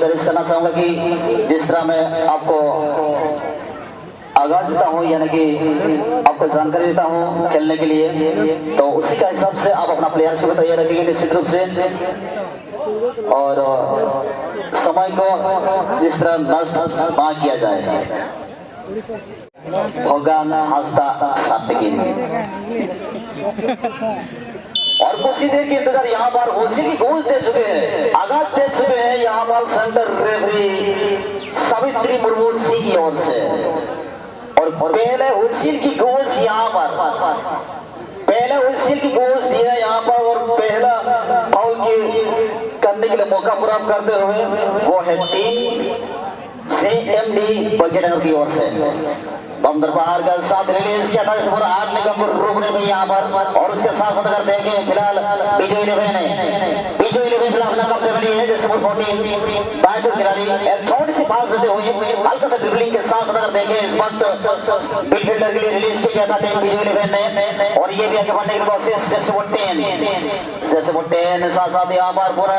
गुजारिश करना चाहूंगा कि जिस तरह मैं आपको आगाज देता हूँ यानी कि आपको जानकारी देता हूँ खेलने के लिए, तो उसी का हिसाब से आप अपना प्लेयर्स को तैयार रखेंगे निश्चित रूप से, और समय को जिस तरह नष्ट ना किया जाए। भगवान हंसता सात्विकी और कुछ ही देर के इंतजार यहाँ पर होशी की गूंज दे चुके हैं, आगाज दे चुके हैं यहाँ पर सेंटर रेफरी सावित्री मुर्मू सिंह की ओर से, और पहले हुसिल की गूंज यहाँ पर, पहले हुसिल की गूंज दिया यहाँ पर, और पहला फाउल की करने के लिए मौका प्राप्त करते हुए वो है टीम CMD बगेनगर की ओर से। बंदर बाहर का साथ रिलीज किया था इस पर 8 निगम को रोकने में यहाँ पर, और उसके साथ साथ अगर देखें फिलहाल बीजो 11 फिलहाल अपना कब्जे में लिए है, जैसे 14 दाएं खिलाड़ी एक छोटी सी पास देते हुए हल्का सा ड्रिबलिंग के साथ साथ अगर देखें इस वक्त मिडफील्डर के लिए रिलीज किया था टीम बीजो 11 ने, और ये भी आगे बढ़ने के लिए कोशिश जैसे 10 साथ साथ यहाँ पर पूरा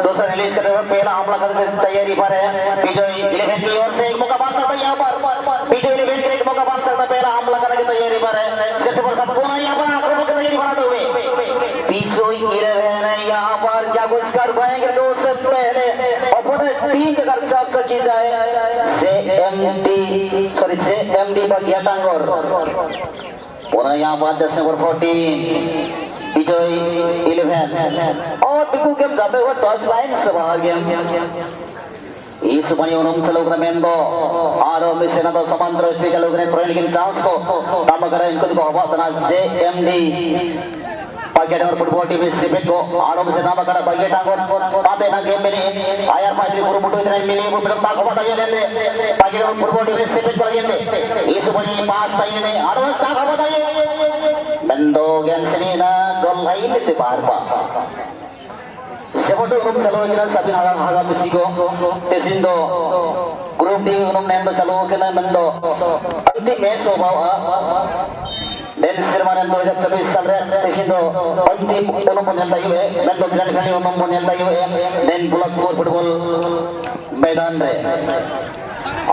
दूसरा रिलीज करते हुए पहला हमला करने की तैयारी पर है बीजो 11 की ओर से। एक मौका बांध सकता है यहाँ पर बीजो 11 के एक मौका बांध सकता, पहला हमला करने की तैयारी पर है, सिर्फ पर सब कोना यहाँ पर आक्रमण की तैयारी बनाते हुए बीजो 11 यहाँ पर क्या कुछ कर पाएंगे। तो उससे पहले अपोनेंट टीम की अगर चर्चा की जाए CMD बगियाटांगोर पुनः यहाँ पर जैसे नंबर 14 विजय 11 और बिल्कुल गेम जाते हुए टॉस लाइन से बाहर गेम इस पनी उन्होंने चलोगे मेंदो आरो मिसेना तो समांतर स्थिति चलोगे ट्रेनिंग चांस को तब अगर इनको तो हवा तना CMD बगेटांगोर फुटबॉल टीम सिपेट को आरो मिसेना बकरा बगेटांगोर पाते ना गेम में आयर फाइनल गुरु मुटो इतना मिले वो बिल्कुल ताको बताइए लेते बगेटांगोर फुटबॉल टीम सिपेट को लेते इस पनी पास ताइए नहीं आरो ताको बताइए मेंदो गेम से ना गोल लाइन लेते बाहर पा सेवटो ग्रुप चलो किना सबिन हागा मुसिको तेसिंदो ग्रुप डी उन्होंने नेंदो चलो किना मेंदो अंतिम मैच हो बावा देन सिरमाने 2024 साल रे तेसिंदो अंतिम उन्होंने नेंदा युवे मेंदो ग्रैंड फाइनल उन्होंने नेंदा युवे देन बुलकपुर फुटबॉल मैदान रे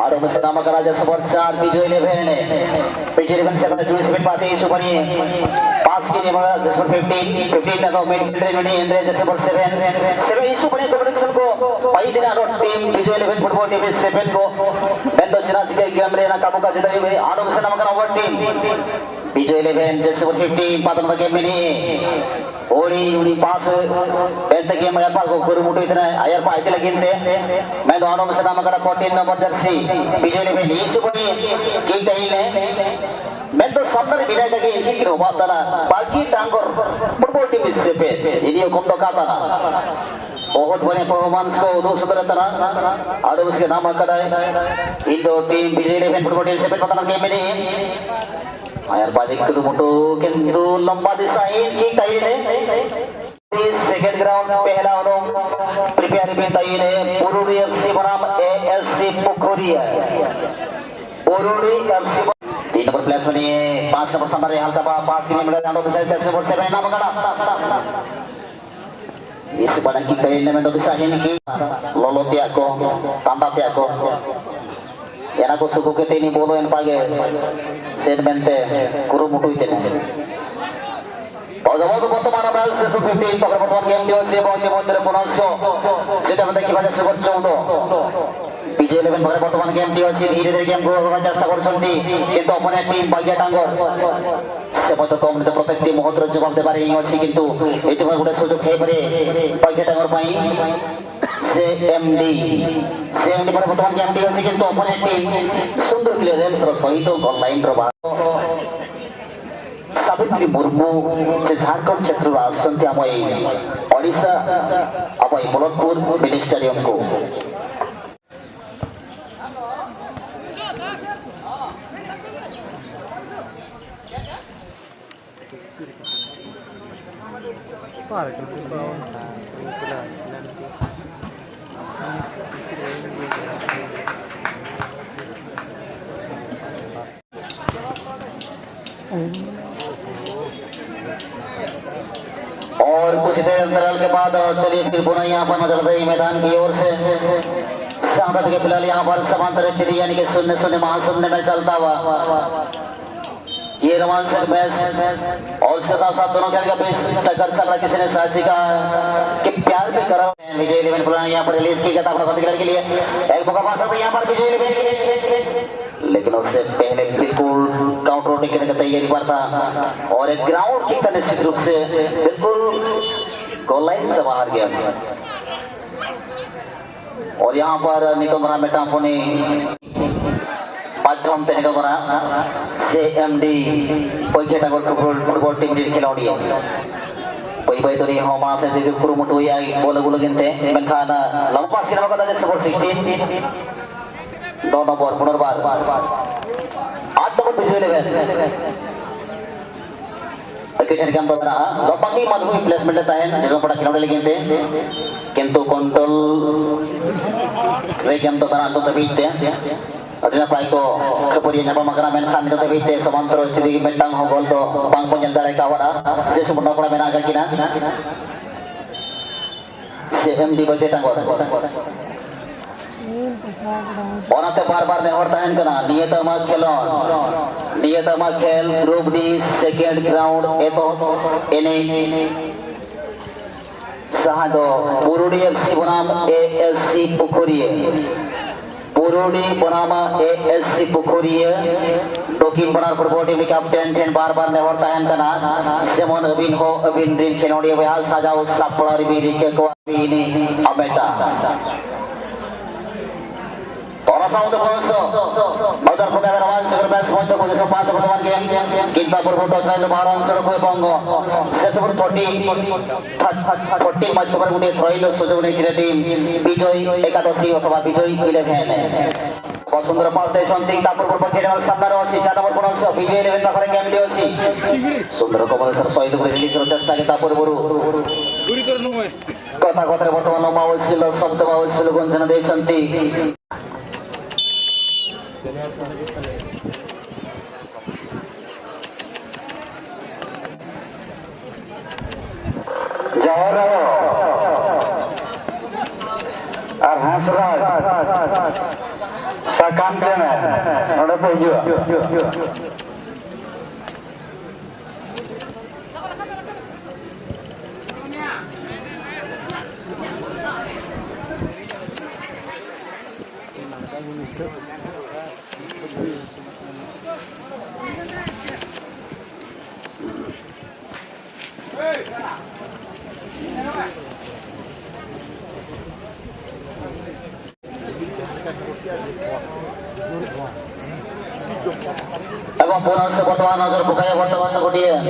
आरो में से नाम करा जैसे स्पोर्ट्स 4 बीजो 11 ने बीजो 11 से अपने जुड़ी से पाते इस ऊपर ये पास की निभा जैसे 15 ना तो मिडफील्डर में इंद्र जैसे पर 7 इस ऊपर कॉम्पिटिशन को पाई दिन आरो टीम बीजो 11 फुटबॉल टीम 7 को बेंदो सिराज के गेम रे ना कामो का जिताई हुए आरो में से नाम करा ओवर टीम बीजो 11 जैसे 15 पातन गेम में नहीं ओडी पास बेंत गेम में पास को गुरु मुटो इतना आयर पा आते लगे मैं दोनों में से नाम करा 14 नंबर जर्सी बीजो 11 इस ऊपर की तहीले मैं तो सामने मिला जाके इनकी की बात ना बाकी टांगोर फुटबॉल टीम इससे पे इन्हीं को कम तो काटा ना बहुत बड़े परफॉर्मेंस को उदो सुधर तना और उसके नाम करा है इन दो टीम बीजो 11 फुटबॉल टीम से पे पता गेम में नहीं आयर पादी कुदु मुटो किंतु लंबा दिशा की तहीले सेकंड ग्राउंड पहला उन्होंने प्रिपेयर भी तहीले पुरुड़ी FC बनाम ASC पोखरिया पुरुड़ी FC 3 नंबर प्लेस में 5 नंबर संभाले हल्का पास की मिला जानो बिसाई 4 नंबर से बहना मगड़ा इस बड़ा की तहीले में तो दिशा ही नहीं की लोलोतिया को तांबातिया को याना को सुको के तेनी बोलो इन पागे सेट बनते कुरु मुटु इतने और जब तो बर्तमान में 15 पकड़ बर्तमान गेम दिवस से बहुत तेरे पुनः सेट में देखी बाजे सुपर 14 बीजो 11 पकड़ बर्तमान गेम दिवस से धीरे-धीरे गेम को चेष्टा करछंती किंतु अपोनेंट टीम बगियाटांगोर से मत कम तो प्रत्येक टीम बहुत जवाब दे पारे इसी किंतु एते गोटे सुযোগ हे परे बगियाटांगोर पई CMD पर बर्तमान गेम टी अछि किंतु अपोनेंट टीम सुंदर क्लियरेंस रो सहित गोल लाइन रो सावित्री मुर्मू से झारखंड क्षेत्र आसंती आमई ओडिशा आमई मुलकपुर मिनी स्टेडियम को और और कुछ देर अंतराल के बाद चलिए फिर पुनः यहाँ पर नजर दे मैदान की ओर से सामने के फिलहाल यहाँ पर समांतर स्थिति यानी कि शून्य शून्य महाशून्य में चलता हुआ ये रोमांचक मैच और उसके साथ साथ दोनों खेल का बीच टक्कर चल रहा। किसी ने साक्षी का कि प्यार भी करा विजय 11 पुराना यहाँ पर रिलीज की जाता अपना के लिए एक मौका पा सकते यहाँ पर विजय 11 लेकिन उससे पहले बिल्कुल काउंटर रोटिंग करने की तैयारी पर था और एक ग्राउंड की तरह निश्चित रूप से बिल्कुल गोल लाइन से बाहर गया और यहाँ पर नितोंद्रा मेटाफोनी माध्यम से नितोंद्रा से एमडी पैकेटागोर फुटबॉल टीम री खिलाड़ी पई तो नहीं होमा से देखो कुरुमुटु या बोल गिनते मेनखान लंबा सिनेमा का दाजे सपोर्ट 16 2 नंबर पुनर्बार 8 नंबर विजय 11 क्रिकेट गेम तो बना लंबा की मधुई प्लेसमेंट लेता है जिसमें बड़ा खिलाड़ी गिनते किंतु कंट्रोल रे गेम तो बना तो तबीते अडिना पाई को खबरिया nyapa makana menkan itu tapi te samantara stiti mentang hogol to bang ponjal darai kawara se sumna pora mena ka kina se MD budget angor onate bar nehor tahen kana niyata ma khel group D second round eto ene sahado Purudi FC bonam ASC Pukhuriye पुरुडी बनामा ASC पुखुरिया डोकिन बना football team captain ten बार ने होता है तना जेमन अबिन दिन खिलाड़ी बहाल साजाओ सापड़ा रिबी के को ini ameta Ora sound also Mother for the one super best point of the pass of one game Kinta for photo sign of Baron Soro Bongo Sesor 40 match over Mudi Troilo Sujuni team Bijoy Ekatosi of Bijoy 11 Bosundra pass something Tapur Paket or Sandaro Sichana Bonoso Bijoy 11 for a game DOC Sundra Commerce Soil to release of the Tapur Kota Kota Botano Mawsil of Santa Mawsil Gonzana de Jawara ar Hasraj Sakam Jana Noda Pejua Abang bonus bertuan nazar bukaya bertuan kemudian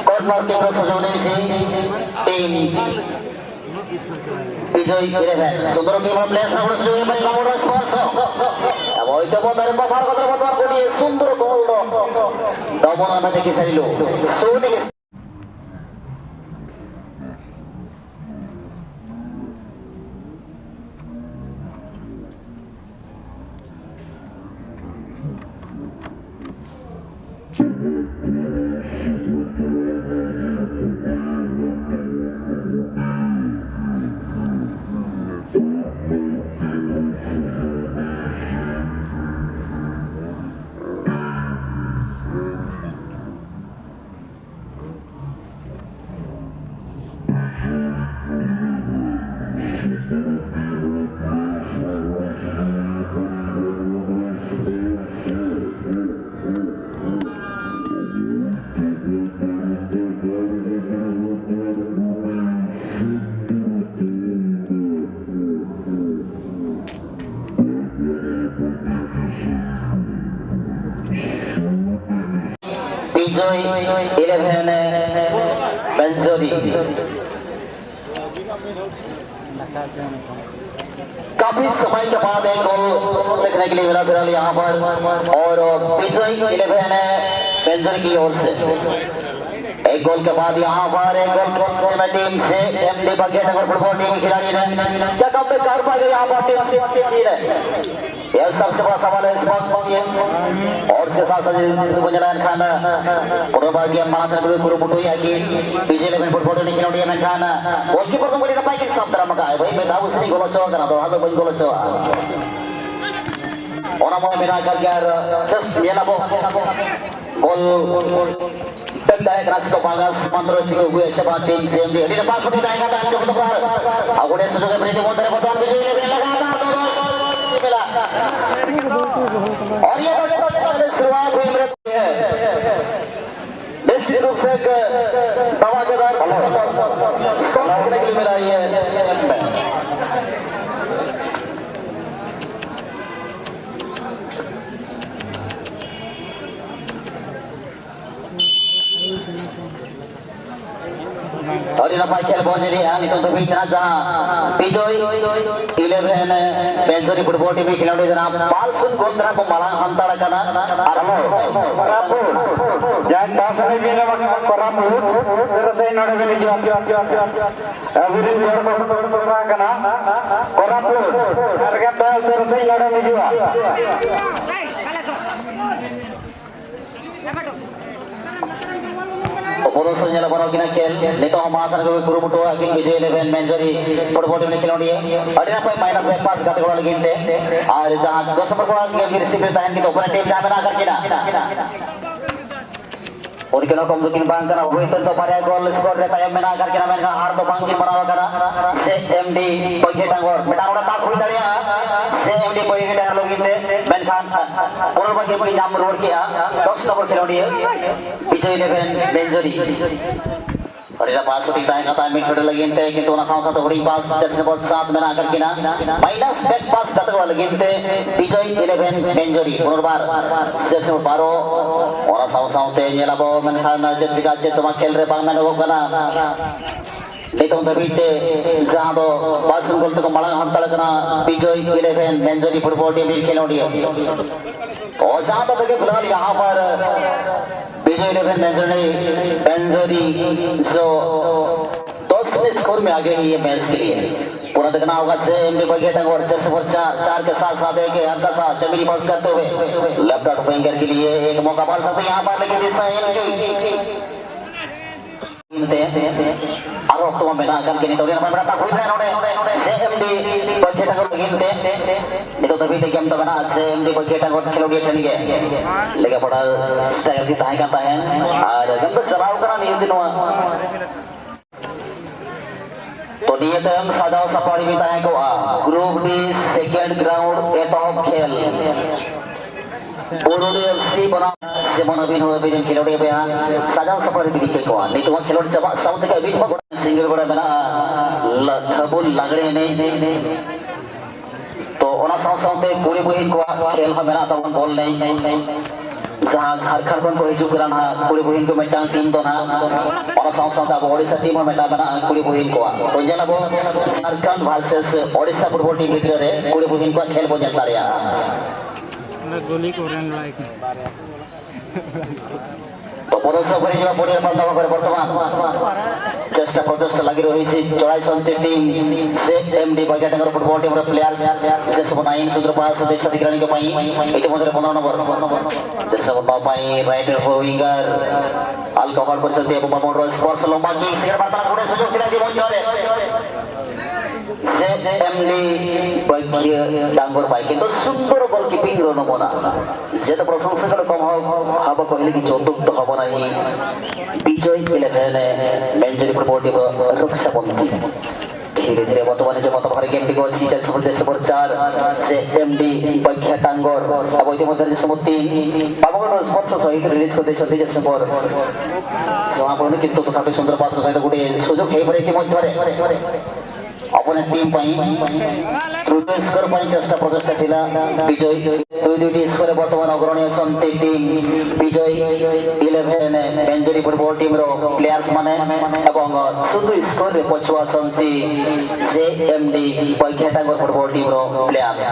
corner kick sejauh ini tim Bijoy 11 Sundar team players harus juga main kamu spurs अब itu dari bapak kota bertuan kemudian Sundar gol double nama dekis hari lu Suni Bijoy 11 Benzori काफी समय के बाद एक गोल देखने के लिए मिला फिलहाल यहाँ पर और बिजोय 11 बेंजर की ओर से एक गोल के बाद यहाँ पर एक गोल में टीम से एमडी बकेट फुटबॉल टीम खिलाड़ी ने क्या कम कर पाएगा यहाँ पर टीम से यह सबसे बड़ा सवाल है इस वक्त ये और इसके साथ साथ गुंजलान खान पुरबागिया मानस ने गुरु मुटोई आकी पीछे लेवल पर फोटो निकल उड़िया में खान गोलकीपर को बड़ी नपाई के सब तरह मका है भाई मैं दाऊ से गोल चवा करना तो हाथ बन गोल चवा और हम मेरा कर यार जस्ट ये ना वो गोल तक दाएं क्रास को बागास मंत्रो ठीक हुए से बात टीम से एमडी अभी पास होती जाएगा तो जो तो पर आगुड़े सुजोगे प्रीति मोहन ने बतौर विजय लेवल लगातार मिला और ये शुरुआत हुई मृत्यु है निश्चित रूप से धमाकेदार स्कोर करने के लिए मिला है और इन पाई खेल पहुंचे रही है तो भी इतना जहां पिजोई 11 बेंचरी फुटबॉल टीम खिलाड़ी जनाब पालसुन गोंद्रा को माला हंताड़ा करना आरंभ जान दास ने भी ना कोरापुर रसई नोड़े में जो अविरिन जोड़ को करना कोरापुर अर्गत रसई नोड़े में जो पुरुष संजय बनो किना खेल नेतो हमासन को गुरु मुटो अगिन विजय 11 मेंजरी फुटबॉल टीम खिलाड़ी अडिना पाई माइनस में पास करते को लगिनते और जहां 2 नंबर को गेम रिसीव करता है कि तो अपने टीम जहां में ना करके ना उनके ना कम दुकिन बांग करा हुई तो पारे गोल स्कोर रहता है में ना करके ना मैंने हार तो बांग की बनावा करा से एमडी बगे टांगोर बेटा उड़ा ता खुई दरिया से एमडी बगे टांग लगिनते मैंने खान और बगे की नाम रोड किया 10 नंबर खिलाड़ी विजय 11 मेंजरी और इधर पास शूटिंग टाइम का टाइम मिनट लगिनते किंतु ना साथ तो बड़ी पास जैसे बहुत साथ में ना करके ना माइनस बैक पास करते हुए लगिनते विजय 11 मेंजरी पुनर्बार जैसे 12 और साथ ᱧᱮᱞ ᱟᱵᱚ ᱢᱮᱱᱠᱷᱟन ᱪᱮᱫ ᱪᱮᱫ खेल रे बांग मैंने वो कना नितों दबीते जहां दो पासुन गोल तक माला हंताड़ कना विजय 11 मेंजरी फुटबॉल टीम खिलाड़ी और जहां तक फिलहाल यहां पर विजय 11 मेंजरी जो 10 स्कोर में आगे ही ये मैच के लिए पूरा देखना होगा से एमडी बगेटंग और जैसे वर्षा 4 के साथ साथ एक अंदर सा जमीनी पास करते हुए लेफ्ट आउट फिंगर के लिए एक मौका पाल सकते यहां पर लेकिन दिशा आरो तो में ना करके नहीं तो ना बड़ा कोई ना नोडे से एमडी बगेटंग और गिनते नहीं तो तभी तक हम तो बना से एमडी बगेटंग और खिलाड़ी ठन गए लेके बड़ा स्टाइल की ताई करता है और गंभीर सवाल करा नहीं दिनों तो नियत हम साजाओ सफारी में ताए को group D second ground atop खेल पुरुली एफसी बना से मनोबिन हुए बिन खिलाड़ी पे साजाओ सफारी भी के को नहीं तो खिलाड़ी जब साउथ के अभी सिंगल बड़ा बना लखबुल लगड़े नहीं तो ओना साउथ कुड़ी बहिन को खेल हम बना तो बॉल नहीं जहां झारखंड को हिजुक करना कुड़ी बहिन को मेटांग टीम दो ना और साथ अब ओडिशा टीम में मेटा बना कुड़ी बहिन को तो जेला बो Jharkhand versus Odisha football team भितर रे कुड़ी बहिन को खेल बो जता रिया ना गोली को रन लाइक तो पुरुष पर जो बॉडी बंद करे वर्तमान चेष्टा प्रचेष्टा लगी रही सी चौड़ाई संति टीम से एमडी बगेटंग फुटबॉल टीम रे प्लेयर्स जैसे बनाइन सुंदर पास देख सकते कराने के पाई इते मधुर 15 नंबर जैसे बता पाई राइट विंगर अल्कोहल को चलते अब मोटर स्पोर्ट्स लंबा की सिगर बात थोड़े सुযোগ दिला दी मोजरे से एमडी बगे डांगोर पाई किंतु सुंदर गोलकीपिंग रो नमूना जेता प्रशंसा कर कम हब कहले कि चतुर्थ तो हब नहीं विजय 11 मेंजरी फुटबॉल टीम रक्षा बंदी धीरे धीरे वर्तमान जो मत भरे गेम टी को सीजन सुपर 4 से एमडी बगे डांगोर अब इतिमध्ये जो समति बाबगढ़ स्पोर्ट्स सहित रिलीज करते छथि जे सुपर समापन किंतु तथापि सुंदर पास सहित गुटे सुযোগ हे परे इतिमध्ये अपने टीम तृतीय स्कोर चेष्टा प्रचेषा थिला विजय दुईटी स्कोर बर्तमान अग्रणी असंती टीम विजय 11 मेंजरी फुटबॉल टीम रो प्लेयर्स माने एवं सुदु स्कोर रे पछुआ असंती से एमडी बगेटांगर फुटबॉल टीम रो प्लेयर्स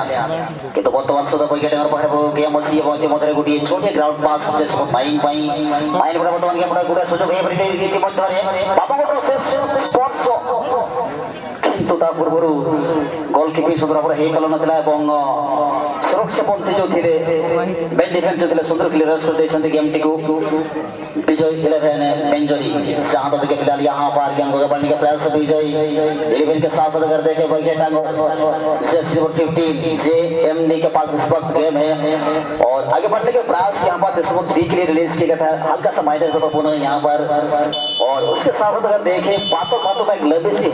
किंतु बर्तमान सुदा बगेटांगर पाखरे गेम अछि एवं मध्ये गुटी छोटे ग्राउंड पास जे माइन माइन बर्तमान गेम गुटे सुযোগ हे परिते इतिमध्ये बाबागढ़ स्पोर्ट्स किंतु तापूर्वरु गोलकीपिंग सुंदर हे कल ना सुरक्षा पंथी जो थे बैट डिफेंस जो सुंदर क्लियरेंस करते गेम टी को विजय 11 बेंजरी जहां तक फिलहाल यहाँ पर गेम को बढ़ने का प्रयास विजय 11 के साथ साथ कर देखे भाई टांगो जर्सी नंबर 15 जेएमडी के पास इस वक्त गेम है और आगे बढ़ने के प्रयास यहाँ पर जर्सी नंबर 3 के लिए रिलीज किया गया था हल्का सा माइनस का पुनः यहाँ पर और उसके साथ साथ अगर देखें बातों बातों में एक लंबी सी